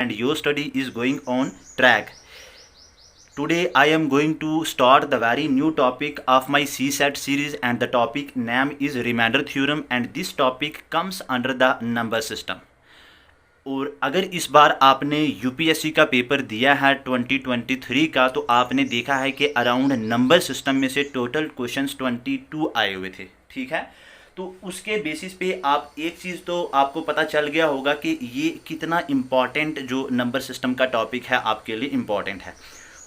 and your study is going on track. Today I am going to start the very new topic of my CSAT series, and the topic name is remainder theorem, and this topic comes under the number system. और अगर इस बार आपने UPSC का paper दिया है 2023 का, तो आपने देखा है कि अराउंड नंबर सिस्टम में से टोटल क्वेश्चंस 22 आए हुए थे, ठीक है। तो उसके बेसिस पे आप एक चीज़ तो आपको पता चल गया होगा कि ये कितना इम्पॉर्टेंट जो नंबर सिस्टम का टॉपिक है आपके लिए इम्पॉर्टेंट है।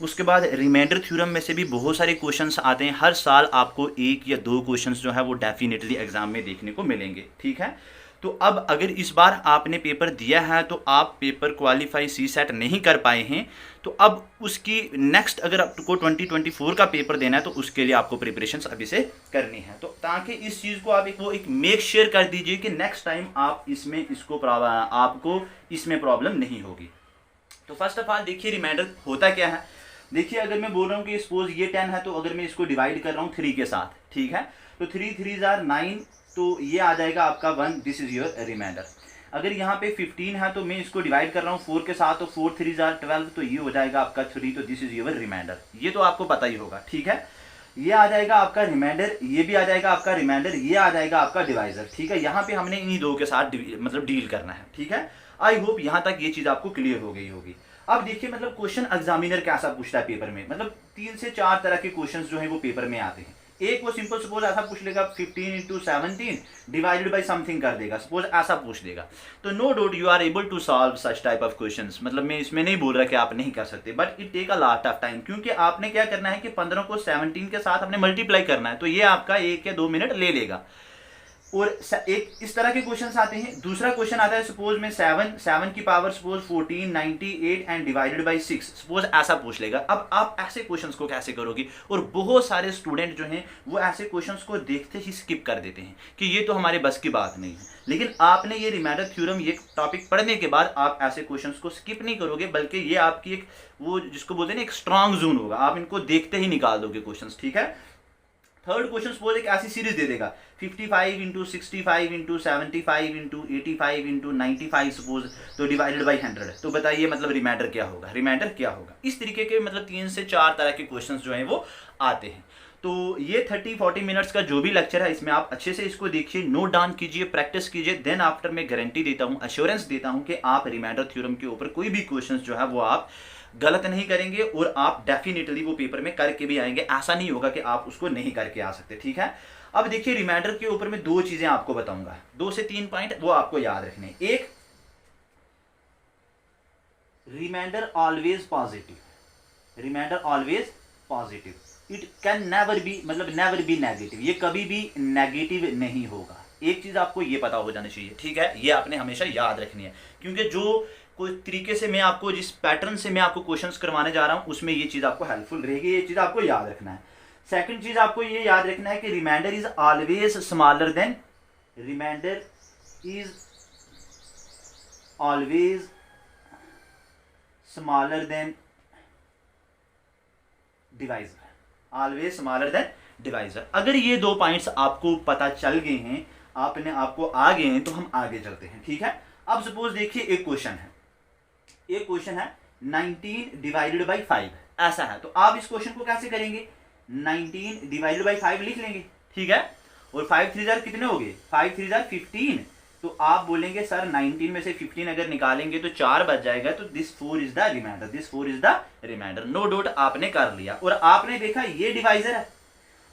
उसके बाद रिमाइंडर थ्योरम में से भी बहुत सारे क्वेश्चंस आते हैं, हर साल आपको एक या दो क्वेश्चंस जो है वो डेफिनेटली एग्जाम में देखने को मिलेंगे, ठीक है। तो अब अगर इस बार आपने पेपर दिया है तो आप पेपर क्वालिफाई सीसैट नहीं कर पाए हैं, तो अब उसकी नेक्स्ट अगर आपको 2024 का पेपर देना है तो उसके लिए आपको प्रिपरेशंस अभी से करनी है। तो ताकि इस चीज़ को आप एक मेक श्योर कर दीजिए कि नेक्स्ट टाइम आप आपको इसमें प्रॉब्लम नहीं होगी। तो फर्स्ट ऑफ ऑल देखिए रिमाइंडर होता क्या है। देखिए अगर मैं बोल रहा हूँ कि सपोज ये 10 है, तो अगर मैं इसको डिवाइड कर रहा हूँ 3 के साथ, ठीक है, तो 3 3 आर 9, तो ये आ जाएगा आपका 1, दिस इज योर रिमाइंडर। अगर यहाँ पे 15 है तो मैं इसको डिवाइड कर रहा हूँ 4 के साथ, तो 4 3 आर 12, तो ये हो जाएगा आपका 3, तो दिस इज योर रिमाइंडर। ये तो आपको पता ही होगा, ठीक है। ये आ जाएगा आपका रिमाइंडर, ये भी आ जाएगा आपका रिमाइंडर, ये आ जाएगा आपका डिवाइजर, ठीक है। यहाँ पे हमने इन्हीं दो के साथ मतलब डील करना है, ठीक है। आई होप यहाँ तक ये चीज़ आपको क्लियर हो गई होगी। अब देखिए मतलब क्वेश्चन एग्जामिनर कैसा पूछता है पेपर में, मतलब 3 से 4 तरह के क्वेश्चंस जो है वो पेपर में आते हैं। एक वो सिंपल सपोज ऐसा पूछ लेगा 15 × 17 डिवाइडेड बाय समथिंग कर देगा, सपोज ऐसा पूछ देगा। तो no doubt you are able to solve such type of questions, मतलब मैं इसमें नहीं बोल रहा कि आप नहीं कर सकते, but it take a lot of time, क्योंकि आपने क्या करना है कि 15 को 17 के साथ आपने मल्टीप्लाई करना है, तो ये आपका 1 या 2 मिनट ले लेगा। और एक इस तरह के क्वेश्चंस आते हैं। दूसरा क्वेश्चन आता है सपोज में 7 की power suppose 14 98 and divided by 6, suppose ऐसा पूछ लेगा। अब आप ऐसे क्वेश्चंस को कैसे करोगे? और बहुत सारे स्टूडेंट जो हैं वो ऐसे क्वेश्चंस को देखते ही स्किप कर देते हैं कि ये तो हमारे बस की बात नहीं है। लेकिन आपने ये रिमाइंडर थ्योरम ये टॉपिक पढ़ने के बाद आप ऐसे क्वेश्चंस को स्किप नहीं करोगे, बल्कि ये आपकी एक वो जिसको बोलते हैं ना एक स्ट्रांग जोन होगा, आप इनको देखते ही निकाल दोगे क्वेश्चंस, ठीक है। थर्ड क्वेश्चन सपोज एक ऐसी सीरीज दे देगा 55 × 65 × 75 × 85 × 95 सपोज, तो डिवाइडेड बाय 100, तो बताइए मतलब रिमाइंडर क्या होगा? रिमाइंडर क्या होगा? इस तरीके के मतलब 3 से 4 तरह के क्वेश्चंस जो हैं वो आते हैं। तो ये 30-40 मिनट्स का जो भी लेक्चर है इसमें आप अच्छे से इसको देखिए, नोट डाउन कीजिए, प्रैक्टिस कीजिए, देन आफ्टर मैं गारंटी देता हूँ, अश्योरेंस देता हूँ कि आप रिमाइंडर थ्योरम के ऊपर कोई भी क्वेश्चन जो है वो आप गलत नहीं करेंगे और आप डेफिनेटली वो पेपर में करके भी आएंगे। ऐसा नहीं होगा कि आप उसको नहीं करके आ सकते, ठीक है। अब देखिए रिमाइंडर के ऊपर मैं 2 चीजें आपको बताऊंगा, 2 से 3 पॉइंट वो आपको याद रखने। एक, reminder always positive, reminder always positive, it can never be मतलब नेवर बी नेगेटिव, ये कभी भी नेगेटिव नहीं होगा। एक चीज आपको ये पता हो जानी चाहिए, ठीक है, ये आपने हमेशा याद रखनी है, क्योंकि जो कोई तरीके से मैं आपको जिस पैटर्न से मैं आपको क्वेश्चंस करवाने जा रहा हूं उसमें ये चीज आपको हेल्पफुल रहेगी, ये चीज आपको याद रखना है। सेकंड चीज आपको ये याद रखना है कि reminder is always smaller than, reminder is always smaller than divisor, always smaller than divisor. अगर ये 2 पॉइंट्स आपको पता चल गए हैं, आपको आ गए हैं, तो हम आगे चलते हैं, ठीक है। अब सपोज देखिए एक क्वेश्चन है 19 डिवाइडेड बाई 5, ऐसा है, तो आप इस क्वेश्चन को कैसे करेंगे? 19 डिवाइडेड बाई 5 लिख लेंगे, ठीक है, और 5 3 कितने हो गए? 5 3 15, तो आप बोलेंगे सर 19 में से 15 अगर निकालेंगे तो 4 बच जाएगा, तो this 4 is the reminder, this 4 is the reminder. No doubt आपने कर लिया, और आपने देखा ये डिवाइजर है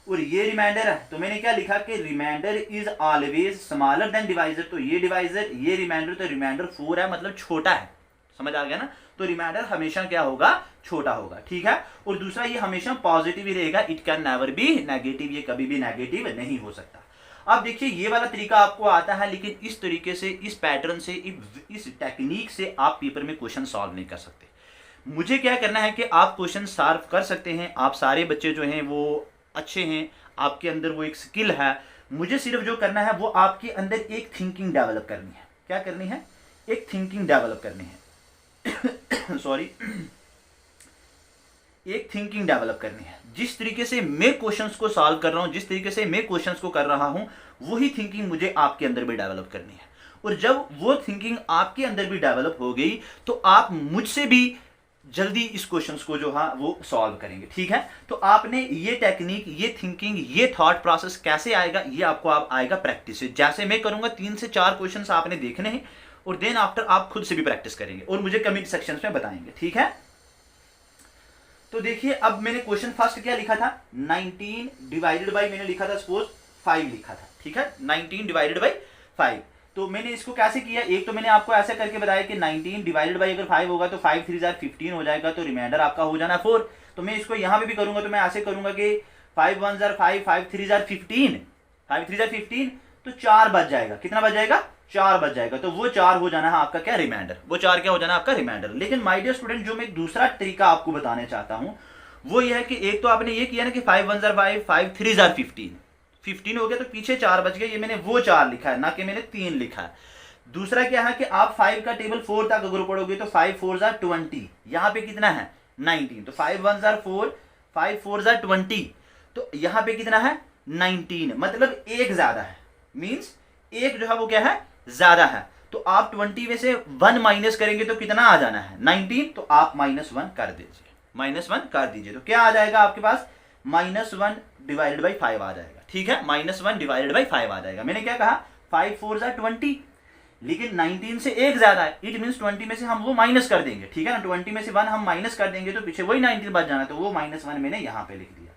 और ये रिमाइंडर है, तो मैंने क्या लिखा कि reminder is always smaller than divisor, तो ये डिवाइजर ये रिमाइंडर, तो रिमाइंडर 4 है मतलब छोटा है, समझ आ गया ना। तो रिमाइंडर हमेशा क्या होगा? छोटा होगा, ठीक है। और दूसरा ये हमेशा पॉजिटिव ही रहेगा, it can never be negative, ये कभी भी नेगेटिव नहीं हो सकता। अब देखिए ये वाला तरीका आपको आता है, लेकिन इस तरीके से, इस पैटर्न से, इस टेक्निक से आप पेपर में क्वेश्चन सॉल्व नहीं कर सकते। मुझे क्या करना है कि आप क्वेश्चन सॉल्व कर सकते हैं, आप सारे बच्चे जो हैं वो अच्छे हैं, आपके अंदर वो एक स्किल है। मुझे सिर्फ जो करना है वो आपके अंदर एक थिंकिंग डेवलप करनी है। क्या करनी है? एक थिंकिंग डेवलप करनी है सॉरी एक थिंकिंग डेवलप करनी है। जिस तरीके से मैं क्वेश्चंस को सॉल्व कर रहा हूं, जिस तरीके से मैं क्वेश्चंस को कर रहा हूं, वही थिंकिंग मुझे आपके अंदर भी डेवलप करनी है। और जब वो थिंकिंग आपके अंदर भी डेवलप हो गई तो आप मुझसे भी जल्दी इस क्वेश्चंस को जो है वो सॉल्व करेंगे। ठीक है, तो आपने ये टेक्निक, ये थिंकिंग, ये थॉट प्रोसेस कैसे आएगा, ये आपको आप आएगा प्रैक्टिस से। जैसे मैं करूंगा 3 से 4 क्वेश्चंस आपने देखने हैं और देन आफ्टर आप खुद से भी प्रैक्टिस करेंगे और मुझे कमेंट सेक्शन में बताएंगे। ठीक है, तो देखिए अब मैंने क्वेश्चन फर्स्ट क्या लिखा था, 19 डिवाइडेड बाई, मैंने लिखा था सपोज 5 लिखा था। ठीक है, 19 डिवाइडेड बाई 5। तो मैंने इसको कैसे किया, एक तो मैंने आपको ऐसे करके बताया कि 19 डिवाइडेड बाई अगर 5 होगा तो 5 3 जार 15 हो जाएगा, तो रिमाइंडर आपका हो जाना 4। तो मैं इसको यहाँ पे भी करूंगा तो मैं ऐसे करूंगा कि 5 1 जार 5, 5 3 जार 15, 5 3 जार 15, तो 4 बच जाएगा। कितना बच जाएगा, 4 बच जाएगा। तो वो 4 हो जाना है आपका क्या, रिमाइंडर। वो 4 क्या हो जाना है आपका, रिमाइंडर। लेकिन माय डियर स्टूडेंट, जो मैं दूसरा तरीका आपको बताने चाहता हूं वो ये है कि एक तो आपने ये किया ना कि 5 1 जार 5, 5 3 जार 15 हो गया, तो पीछे 4 बच गए, ये मैंने वो 4 लिखा है, ना कि मैंने 3 लिखा है। दूसरा क्या है कि आप 5 का टेबल 4 तक अगर पढ़ोगे तो 5 4 जार 20, यहाँ पे कितना है 19, तो 5 1 जार 4, 5 4 जार 20, तो यहाँ पे कितना है 19, मतलब एक ज्यादा है, मीन्स एक जो है वो क्या है, ज्यादा है। तो आप 20 में से 1 माइनस करेंगे तो कितना आ जाना है 19, तो आप -1 कर दीजिए, -1 कर दीजिए, तो क्या आ जाएगा आपके पास, -1 डिवाइडेड बाई 5 आ जाएगा। ठीक है, -1 डिवाइडेड बाई 5 आ जाएगा। मैंने क्या कहा, 5 4 जार 20, लेकिन 19 से एक ज्यादा है, इट मीन्स 20 में से हम वो माइनस कर देंगे। ठीक है ना, 20 में से 1 हम माइनस कर देंगे तो पीछे वही 19 बच जाना, तो वो -1 मैंने यहां पे लिख दिया।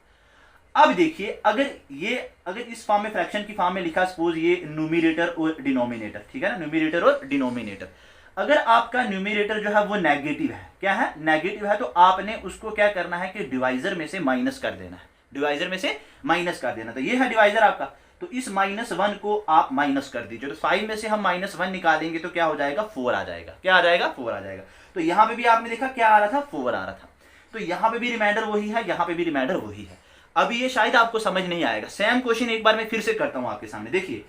अब देखिए, अगर इस फॉर्म में, फ्रैक्शन की फॉर्म में लिखा, सपोज ये न्यूमरेटर और डिनोमिनेटर, ठीक है ना, न्यूमरेटर और डिनोमिनेटर, अगर आपका न्यूमरेटर जो है वो नेगेटिव है, क्या है, नेगेटिव है, तो आपने उसको क्या करना है कि डिवाइजर में से माइनस कर देना है, डिवाइजर में से माइनस कर देना। तो ये है डिवाइजर आपका, तो इस -1 को आप माइनस कर दीजिए, तो 5 में से हम -1 निकालेंगे तो क्या हो जाएगा, 4 आ जाएगा। क्या आ जाएगा, 4 आ जाएगा। तो यहां पे भी आपने देखा क्या आ रहा था, 4 आ रहा था। तो यहां पे भी रिमाइंडर वही है, यहां पे भी रिमाइंडर वही है। अभी ये शायद आपको समझ नहीं आएगा, सेम क्वेश्चन एक बार मैं फिर से करता हूं आपके सामने। देखिए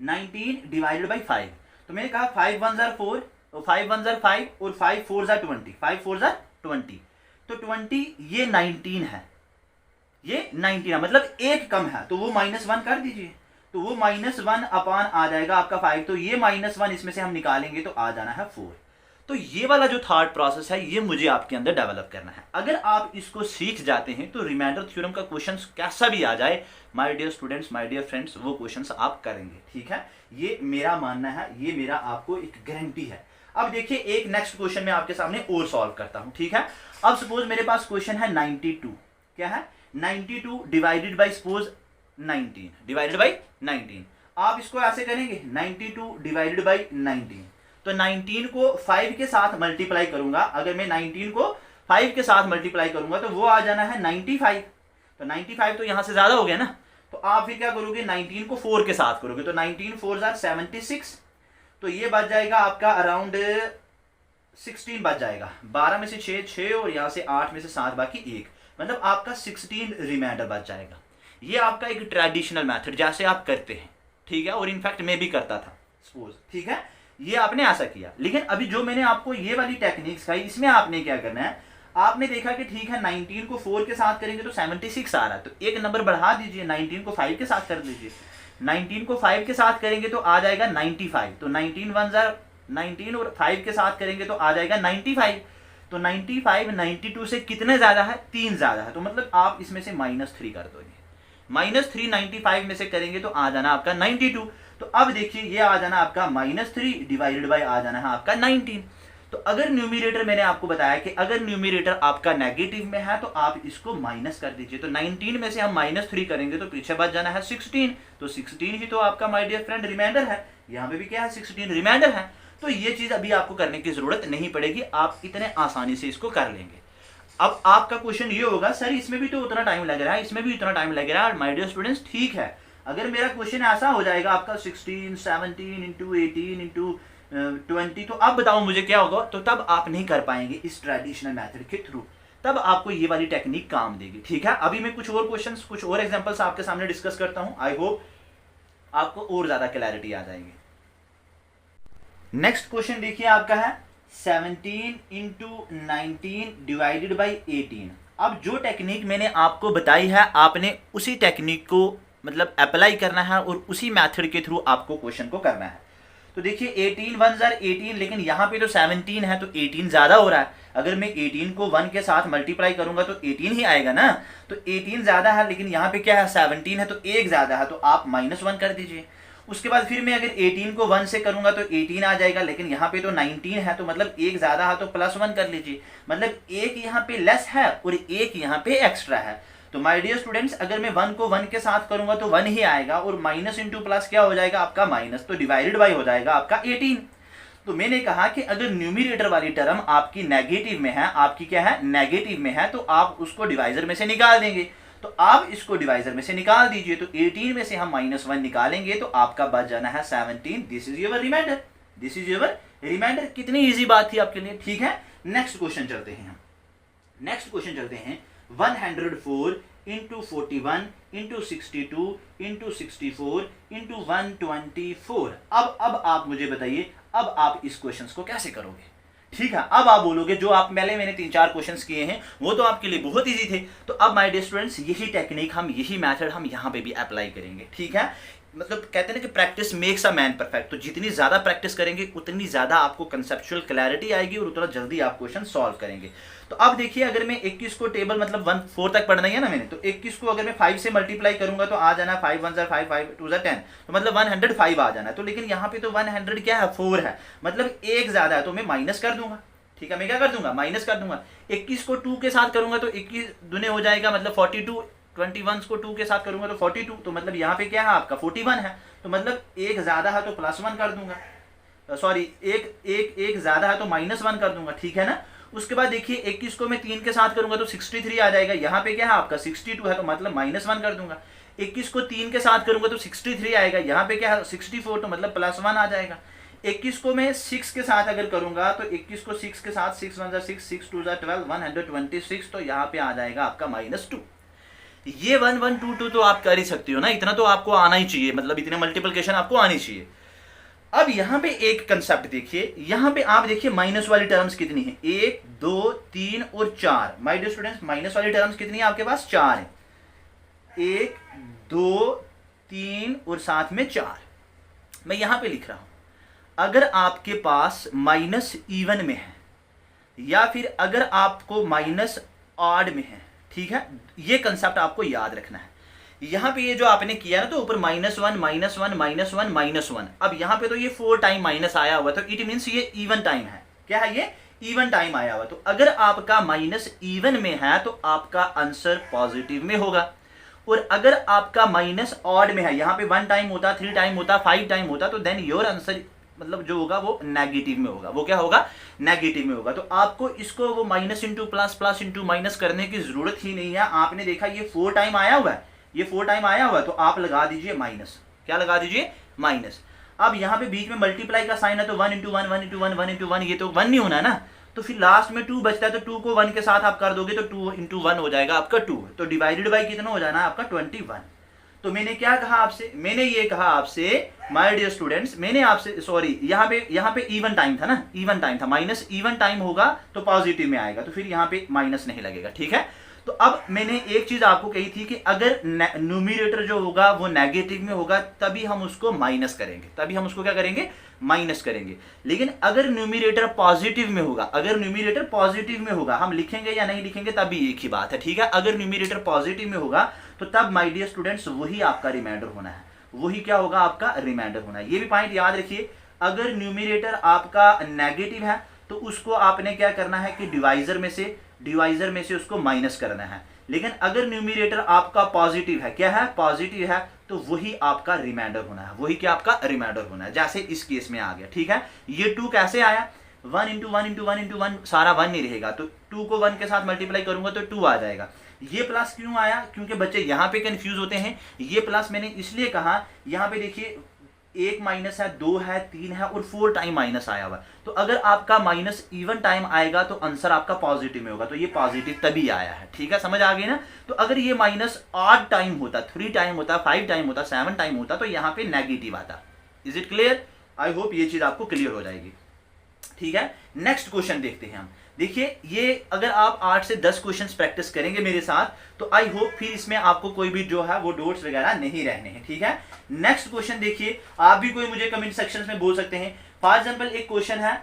19 डिवाइडेड बाई 5, तो मैंने कहा 5 1 जार 4, 5 1 जार 5 और 5 4 जार 20, 5 4 जार 20, तो 20 ये 19 है, ये 19 है, मतलब एक कम है, तो वो -1 कर दीजिए, तो वो -1 अपान आ जाएगा आपका 5, तो ये -1 इसमें से हम निकालेंगे तो आ जाना है 4। तो ये वाला जो थॉट प्रोसेस है ये मुझे आपके अंदर डेवलप करना है। अगर आप इसको सीख जाते हैं तो रिमाइंडर थ्योरम का क्वेश्चन कैसा भी आ जाए, my dear students, my dear friends, वो क्वेश्चंस आप करेंगे। ठीक है, ये मेरा मानना है, ये मेरा आपको एक गारंटी है। अब देखिए एक नेक्स्ट क्वेश्चन मैं आपके सामने और सॉल्व करता हूं। ठीक है, अब सपोज मेरे पास क्वेश्चन है 92, क्या है 92 divided by suppose 19, divided by 19। आप इसको ऐसे करेंगे 92 डिवाइडेड बाई 19, तो 19 को 5 के साथ मल्टीप्लाई करूंगा, अगर मैं 19 को 5 के साथ मल्टीप्लाई करूंगा तो वो आ जाना है 95, तो 95 तो यहां से ज्यादा हो गया ना, तो आप फिर क्या करोगे, 19 को 4 के साथ करोगे, तो 19 4 जार 76, तो ये बच जाएगा आपका अराउंड 16 बच जाएगा, 12 में से 6 और यहां से 8 में से 7 बाकी 1, मतलब आपका 16 रिमाइंडर बच जाएगा। ये आपका एक ट्रेडिशनल मेथड जैसे आप करते हैं, ठीक है, और इनफैक्ट मैं भी करता था सपोज। ठीक है, ये आपने ऐसा किया। लेकिन अभी जो मैंने आपको ये वाली टेक्निक्स खाई, इसमें आपने क्या करना है, आपने देखा कि ठीक है 19 को 4 के साथ करेंगे तो 76 आ रहा है, तो एक नंबर बढ़ा दीजिए, 19 को 5 के साथ कर दीजिए, 19 को 5 के साथ करेंगे तो आ जाएगा 95, तो 19 1 जार 19 और 5 के साथ करेंगे तो आ जाएगा 95, तो 95 92 से कितने ज्यादा है, 3 ज्यादा है, तो मतलब आप इसमें से -3 कर दोगे, -3 95 में से करेंगे तो आ जाना आपका 92। तो अब देखिए ये आ जाना आपका -3 डिवाइडेड बाय आ जाना है आपका 19। तो अगर न्यूमरेटर, मैंने आपको बताया कि अगर न्यूमरेटर आपका नेगेटिव में है तो आप इसको माइनस कर दीजिए, तो 19 में से हम -3 करेंगे तो पीछे बच जाना है 16, तो 16 ही तो आपका माय डियर फ्रेंड रिमाइंडर है, यहाँ पे भी क्या है 16 रिमाइंडर है। तो ये चीज अभी आपको करने की जरूरत नहीं पड़ेगी, आप इतने आसानी से इसको कर लेंगे। अब आपका क्वेश्चन ये होगा, सर इसमें भी तो उतना टाइम लग रहा है, इसमें भी उतना टाइम लग रहा है। माय डियर स्टूडेंट्स, ठीक है, अगर मेरा क्वेश्चन ऐसा हो जाएगा आपका 16 17 इंटू 18 इंटू 20, तो अब बताओ मुझे क्या होगा, तो तब आप नहीं कर पाएंगे इस ट्रेडिशनल मेथड के थ्रू, तब आपको ये वाली टेक्निक काम देगी। ठीक है, अभी मैं कुछ और क्वेश्चंस, कुछ और एग्जांपल्स आपके सामने डिस्कस करता हूं, आई होप आपको और ज्यादा क्लैरिटी आ जाएगी। नेक्स्ट क्वेश्चन देखिए आपका है 17 इंटू 19 डिवाइडेड बाई 18। अब जो टेक्निक मैंने आपको बताई है, आपने उसी टेक्निक को मतलब अप्लाई करना है और उसी मेथड के थ्रू आपको क्वेश्चन को करना है। तो देखिए 18 1 जार 18, लेकिन यहाँ पे तो 17 है तो 18 ज़्यादा हो रहा है। अगर मैं 18 को 1 के साथ मल्टीप्लाई करूंगा तो 18 ही आएगा ना। तो 18 ज़्यादा है, लेकिन यहाँ पे क्या है 17 है तो एक ज़्यादा है, तो आप -1 कर दीजिए। उसके बाद फिर मैं अगर 18 को 1 से करूंगा तो 18 आ जाएगा, लेकिन यहाँ पे तो 19 है तो मतलब एक ज़्यादा है तो +1 कर लीजिए। मतलब एक यहाँ पे लेस है और एक यहाँ पे एक्स्ट्रा है। तो माय डियर स्टूडेंट्स, अगर मैं 1 को 1 के साथ करूंगा तो 1 ही आएगा और माइनस इंटू प्लस क्या हो जाएगा आपका माइनस, तो डिवाइडेड बाई हो जाएगा आपका 18। तो मैंने कहा कि अगर न्यूमरेटर वाली टर्म आपकी नेगेटिव में है, आपकी क्या है नेगेटिव में है, तो आप उसको डिवाइजर में से निकाल देंगे। तो आप इसको डिवाइजर में से निकाल दीजिए। तो 18 में से हम -1 निकालेंगे तो आपका बच जाना है 17। This is your reminder, this is your reminder. कितनी इजी बात थी आपके लिए, ठीक है। नेक्स्ट क्वेश्चन चलते हैं हम। नेक्स्ट क्वेश्चन चलते हैं 104 इंटू 41 इंटू 62 इंटू 64 इंटू 124। अब आप मुझे बताइए, अब आप इस क्वेश्चन को कैसे करोगे, ठीक है। अब आप बोलोगे जो आप पहले मैंने 3-4 क्वेश्चंस किए हैं वो तो आपके लिए बहुत इजी थे। तो अब माय डियर स्टूडेंट्स यही टेक्निक हम, यही मेथड हम यहाँ पे भी अप्लाई करेंगे, ठीक है। मतलब कहते हैं ना कि practice makes a man perfect. तो जितनी ज़्यादा प्रैक्टिस करेंगे उतनी ज़्यादा आपको कंसेप्चुअल क्लैरिटी आएगी और उतना जल्दी आप क्वेश्चन सॉल्व करेंगे। तो अब देखिए, अगर मैं 21 को टेबल मतलब 1-4 तक पढ़ना ही है ना मैंने, तो 21 को अगर मैं 5 से मल्टीप्लाई करूंगा तो आ जाना 5 1 5 5 2 10, तो मतलब 105 आ जाना है। तो लेकिन यहाँ पे तो 100 क्या है 4 है, मतलब एक ज़्यादा है तो मैं माइनस कर दूंगा, ठीक है। मैं क्या कर दूंगा माइनस कर दूंगा। 21 को 2 के साथ करूंगा तो 21 दुने हो जाएगा मतलब 42। 21 को 2 के साथ करूंगा तो 42, तो मतलब यहाँ पे क्या है आपका 41 है, तो मतलब एक ज़्यादा है तो +1 कर दूंगा, सॉरी एक ज़्यादा है तो -1 कर दूंगा, ठीक है ना। उसके बाद देखिए 21 को मैं 3 के साथ करूंगा तो 63 आ जाएगा। यहाँ पे क्या है आपका 62 है तो मतलब -1 कर दूंगा। 21 को 3 के साथ करूंगा तो 63 आएगा। यहाँ पे क्या है 64, तो मतलब +1 आ जाएगा। 21 को मैं 6 के साथ अगर करूंगा तो 21 को 6 के साथ 6 1 6 6 2 12 126, तो यहाँ पे आ जाएगा आपका -2। ये 1 1 2 2 तो आप कर ही सकते हो ना, इतना तो आपको आना ही चाहिए, मतलब इतने मल्टीप्लिकेशन आपको आनी चाहिए। अब यहाँ पे एक कंसेप्ट देखिए, यहाँ पे आप देखिए माइनस वाली टर्म्स कितनी है, 1 2 3 और 4। माय डियर स्टूडेंट्स माइनस वाली टर्म्स कितनी है आपके पास, 4 है। 1 2 3 और साथ में 4। मैं यहाँ पे लिख रहा हूं, अगर आपके पास माइनस इवन में है या फिर अगर आपको माइनस ऑड में है, ठीक है, ये कंसेप्ट आपको याद रखना है। यहाँ पे ये जो आपने किया ना, तो ऊपर -1 -1 -1 -1, अब यहाँ पे तो ये 4 टाइम माइनस आया हुआ, तो इट मीन्स ये इवन टाइम है। क्या है ये, इवन टाइम आया हुआ। तो अगर आपका माइनस इवन में है तो आपका आंसर पॉजिटिव में होगा, और अगर आपका माइनस ऑड में है, यहाँ पे 1 टाइम होता, 3 टाइम होता, 5 टाइम होता, तो देन योर आंसर मतलब जो होगा वो नेगेटिव में होगा। वो क्या होगा, नेगेटिव में होगा। तो आपको इसको वो minus into plus, plus into minus करने की जरूरत ही नहीं है। आपने देखा ये 4 टाइम आया हुआ है, ये 4 टाइम आया हुआ है, तो आप लगा दीजिए माइनस। क्या लगा दीजिए, माइनस। अब यहाँ पे बीच में मल्टीप्लाई का साइन है तो 1 इंटू 1 1 इंटू 1 1 इंटू 1, ये तो 1 नहीं होना है ना, तो फिर लास्ट में 2 बचता है, तो 2 को 1 के साथ आप कर दोगे तो 2 इंटू 1 हो जाएगा आपका 2, तो डिवाइडेड बाई कितना हो जाना है आपका 21। तो मैंने क्या कहा आपसे, मैंने ये कहा आपसे माय डियर स्टूडेंट्स, मैंने आपसे सॉरी यहाँ पे इवन टाइम था ना, इवन टाइम था, माइनस इवन टाइम होगा तो पॉजिटिव में आएगा, तो फिर यहाँ पे माइनस नहीं लगेगा, ठीक है। तो अब मैंने एक चीज आपको कही थी कि अगर न्यूमरेटर जो होगा वो नेगेटिव में होगा तभी हम उसको माइनस करेंगे, तभी हम उसको क्या करेंगे, माइनस करेंगे। लेकिन अगर न्यूमरेटर पॉजिटिव में होगा, अगर न्यूमरेटर पॉजिटिव में होगा, हम लिखेंगे या नहीं लिखेंगे तभी एक ही बात है, ठीक है। अगर न्यूमरेटर पॉजिटिव में होगा तो तब माय डियर स्टूडेंट्स वही आपका रिमाइंडर होना है, वही क्या होगा आपका रिमाइंडर होना है। ये भी पॉइंट याद रखिए, अगर न्यूमरेटर आपका नेगेटिव है तो उसको आपने क्या करना है कि डिवाइजर में से उसको माइनस करना है। लेकिन अगर न्यूमरेटर आपका पॉजिटिव है, क्या है, पॉजिटिव है, तो वही आपका रिमाइंडर होना है, वही क्या आपका रिमाइंडर होना है। जैसे इस केस में आ गया, ठीक है। ये 2 कैसे आया, 1 इंटू 1 इंटू 1 इंटू 1, सारा 1 नहीं रहेगा, तो 2 को 1 के साथ मल्टीप्लाई करूंगा तो 2 आ जाएगा। ये प्लस क्यों आया, क्योंकि बच्चे यहाँ पे कंफ्यूज होते हैं। ये प्लस मैंने इसलिए कहा, यहाँ पे देखिए 1 माइनस है, 2 है, 3 है और 4 टाइम माइनस आया हुआ। तो अगर आपका माइनस इवन टाइम आएगा तो आंसर आपका पॉजिटिव में होगा, तो ये पॉजिटिव तभी आया है, ठीक है, समझ आ गई ना। तो अगर ये माइनस ऑड टाइम होता, 3 टाइम होता, 5 टाइम होता, 7 टाइम होता, तो यहाँ पे नेगेटिव आता। Is it clear, I hope ये चीज आपको क्लियर हो जाएगी, ठीक है। नेक्स्ट क्वेश्चन देखते हैं हम। देखिए ये अगर आप 8 से 10 क्वेश्चंस प्रैक्टिस करेंगे मेरे साथ तो आई होप फिर इसमें आपको कोई भी जो है वो डाउट्स वगैरह नहीं रहने हैं, ठीक है। नेक्स्ट क्वेश्चन देखिए, आप भी कोई मुझे कमेंट सेक्शन में बोल सकते हैं। फॉर एग्जाम्पल एक क्वेश्चन है,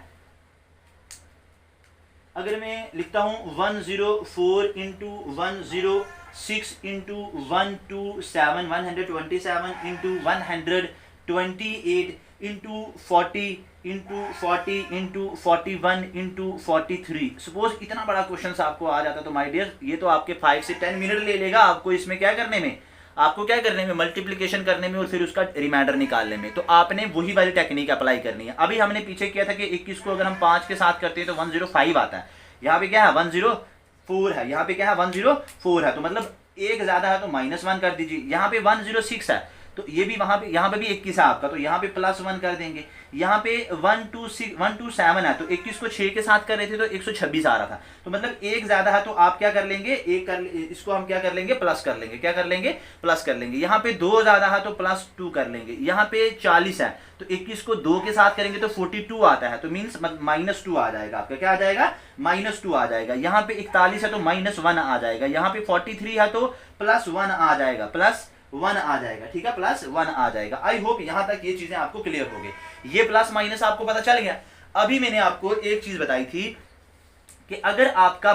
अगर मैं लिखता हूं 104 into 106 into 127 127 into 128 into 40 into 40 into 41 into 43। Suppose इतना बड़ा क्वेश्चन आपको आ जाता तो माय डियर ये तो आपके 5 से 10 मिनट ले लेगा आपको इसमें क्या करने में, आपको क्या करने में, मल्टीप्लिकेशन करने में और फिर उसका रिमाइंडर निकालने में। तो आपने वही वाली टेक्निक अप्लाई करनी है। अभी हमने पीछे किया था कि 21 को अगर हम 5 के साथ करते हैं तो 105 आता है, यहाँ पे क्या है 104 है, यहाँ पे क्या है 104 है, तो मतलब एक ज्यादा है तो -1 कर दीजिए। यहाँ पे 106 है तो ये भी वहां पे, यहाँ पे भी 21 है आपका तो यहाँ पे +1 कर देंगे। यहाँ पे 127 है तो 21 को 6 के साथ कर रहे थे तो 126 आ रहा था, तो मतलब एक ज्यादा है तो आप क्या कर लेंगे, एक कर, इसको हम क्या कर लेंगे, प्लस कर लेंगे, क्या कर लेंगे, प्लस कर लेंगे। यहाँ पे 2 ज्यादा है तो +2 कर लेंगे। यहाँ पे 40 है तो 21 को 2 के साथ करेंगे तो 42 आता है, तो मीन्स -2 आ जाएगा आपका, क्या आ जाएगा, -2 आ जाएगा। यहाँ पे 41 है तो -1 आ जाएगा। यहाँ पे 43 है तो +1 आ जाएगा, +1 आ जाएगा, ठीक है, +1 आ जाएगा। आई होप यहां तक ये चीजें आपको क्लियर हो गई, ये प्लस माइनस आपको पता चल गया। अभी मैंने आपको एक चीज बताई थी कि अगर आपका